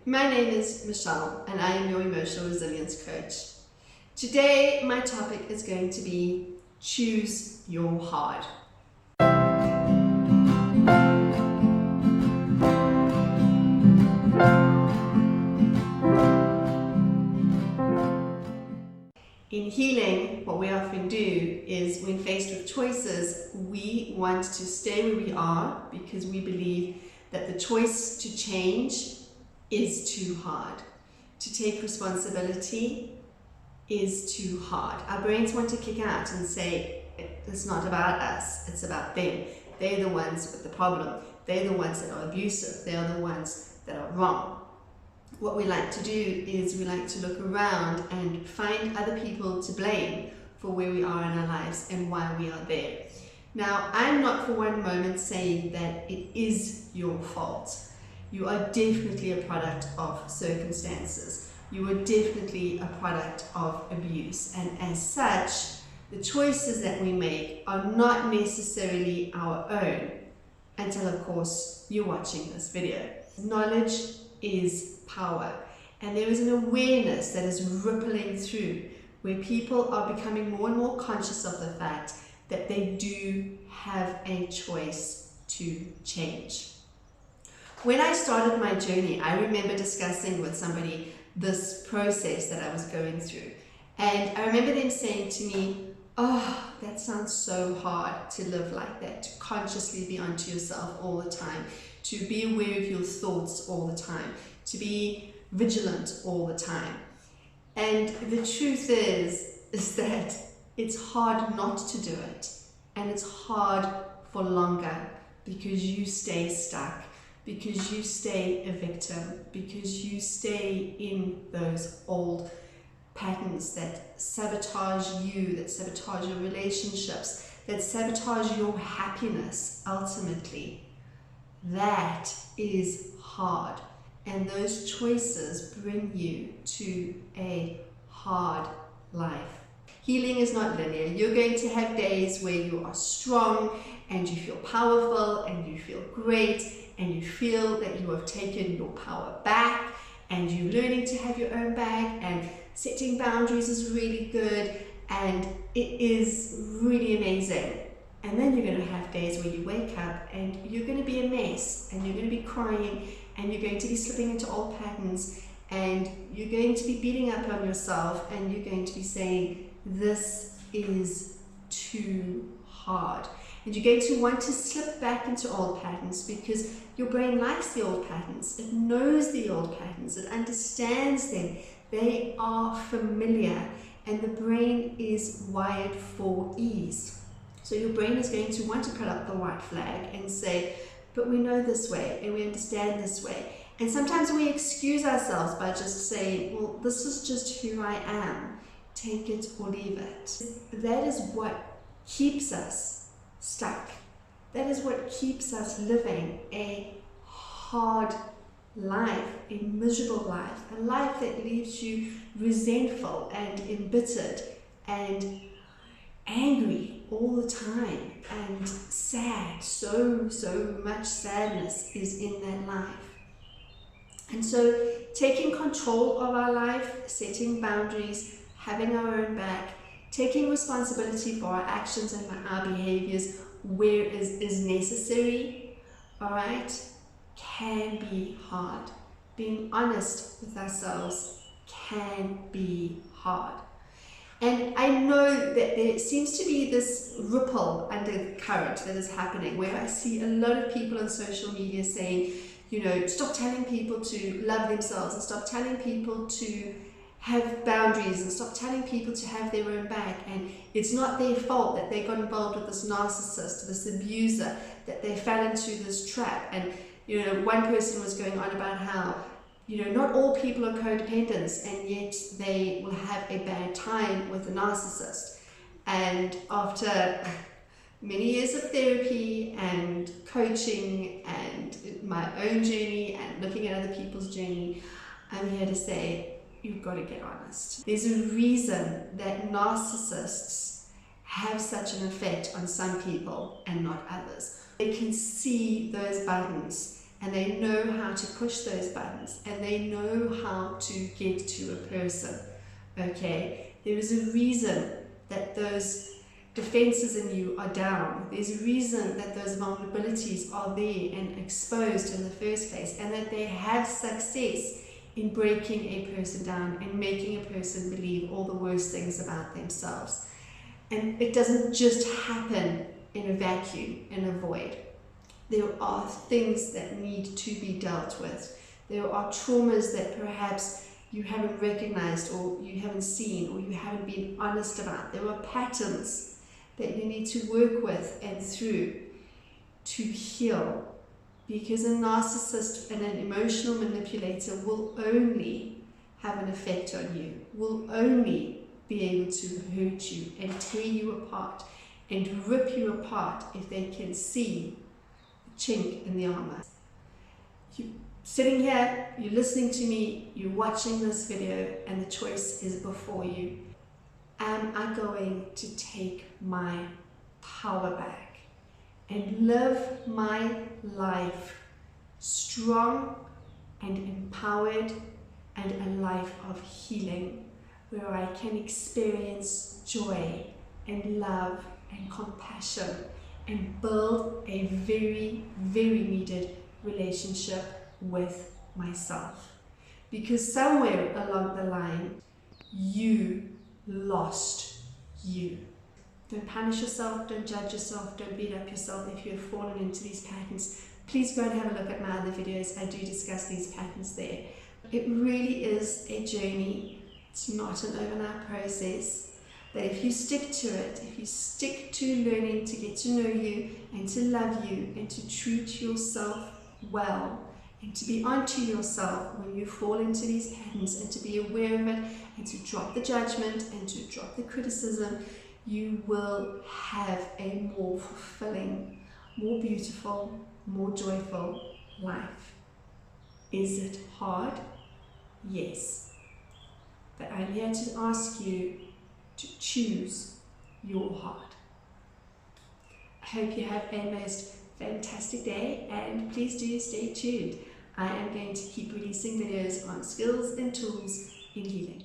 My name is Michelle and I am your emotional resilience coach. Today my topic is going to be choose your hard. In healing, what we often do is when faced with choices, we want to stay where we are because we believe that the choice to change is too hard. To take responsibility is too hard. Our brains want to kick out and say, it's not about us, it's about them. They're the ones with the problem. They're the ones that are abusive. They're the ones that are wrong. What we like to do is we like to look around and find other people to blame for where we are in our lives and why we are there. Now, I'm not for one moment saying that it is your fault. You are definitely a product of circumstances. You are definitely a product of abuse. And as such, the choices that we make are not necessarily our own until, of course, you're watching this video. Knowledge is power, and there is an awareness that is rippling through where people are becoming more and more conscious of the fact that they do have a choice to change. When I started my journey, I remember discussing with somebody this process that I was going through, and I remember them saying to me, "Oh, that sounds so hard to live like that, to consciously be onto yourself all the time, to be aware of your thoughts all the time, to be vigilant all the time." And the truth is that it's hard not to do it, and it's hard for longer because you stay stuck, because you stay a victim, because you stay in those old patterns that sabotage you, that sabotage your relationships, that sabotage your happiness ultimately. That is hard. And those choices bring you to a hard life. Healing is not linear. You're going to have days where you are strong and you feel powerful and you feel great and you feel that you have taken your power back and you're learning to have your own back, and setting boundaries is really good and it is really amazing. And then you're going to have days where you wake up and you're going to be a mess and you're going to be crying and you're going to be slipping into old patterns and you're going to be beating up on yourself and you're going to be saying, this is too hard. And you're going to want to slip back into old patterns because your brain likes the old patterns. It knows the old patterns. It understands them. They are familiar, and the brain is wired for ease. So your brain is going to want to put up the white flag and say, but we know this way and we understand this way. And sometimes we excuse ourselves by just saying, well, this is just who I am. Take it or leave it. That is what keeps us stuck. That is what keeps us living a hard life, a miserable life, a life that leaves you resentful and embittered and angry all the time and sad. So much sadness is in that life. And so taking control of our life, setting boundaries, having our own back, taking responsibility for our actions and our behaviors where is necessary, all right, can be hard. Being honest with ourselves can be hard. And I know that there seems to be this ripple undercurrent that is happening where I see a lot of people on social media saying, you know, stop telling people to love themselves and stop telling people to have boundaries and stop telling people to have their own back, and it's not their fault that they got involved with this narcissist, this abuser, that they fell into this trap. And you know, one person was going on about how, you know, not all people are codependents and yet they will have a bad time with a narcissist. And after many years of therapy and coaching and my own journey and looking at other people's journey, I'm here to say, you've got to get honest. There's a reason that narcissists have such an effect on some people and not others. They can see those buttons and they know how to push those buttons, and they know how to get to a person. Okay, there is a reason that those defenses in you are down. There's a reason that those vulnerabilities are there and exposed in the first place, and that they have success in breaking a person down and making a person believe all the worst things about themselves. And it doesn't just happen in a vacuum, in a void. There are things that need to be dealt with. There are traumas that perhaps you haven't recognized, or you haven't seen, or you haven't been honest about. There are patterns that you need to work with and through to heal, because a narcissist and an emotional manipulator will only have an effect on you, will only be able to hurt you and tear you apart and rip you apart if they can see the chink in the armor. You're sitting here, you're listening to me, you're watching this video, and the choice is before you. Am I going to take my power back and live my life strong and empowered, and a life of healing, where I can experience joy and love and compassion and build a very, very needed relationship with myself? Because somewhere along the line, you lost you. Don't punish yourself, don't judge yourself, don't beat up yourself if you have fallen into these patterns. Please go and have a look at my other videos. I do discuss these patterns there. It really is a journey. It's not an overnight process. But if you stick to it, if you stick to learning to get to know you and to love you and to treat yourself well, and to be onto yourself when you fall into these patterns, and to be aware of it, and to drop the judgment and to drop the criticism, you will have a more fulfilling, more beautiful, more joyful life. Is it hard? Yes. But I'm here to ask you to choose your heart. I hope you have a most fantastic day, and please do stay tuned. I am going to keep releasing videos on skills and tools in healing.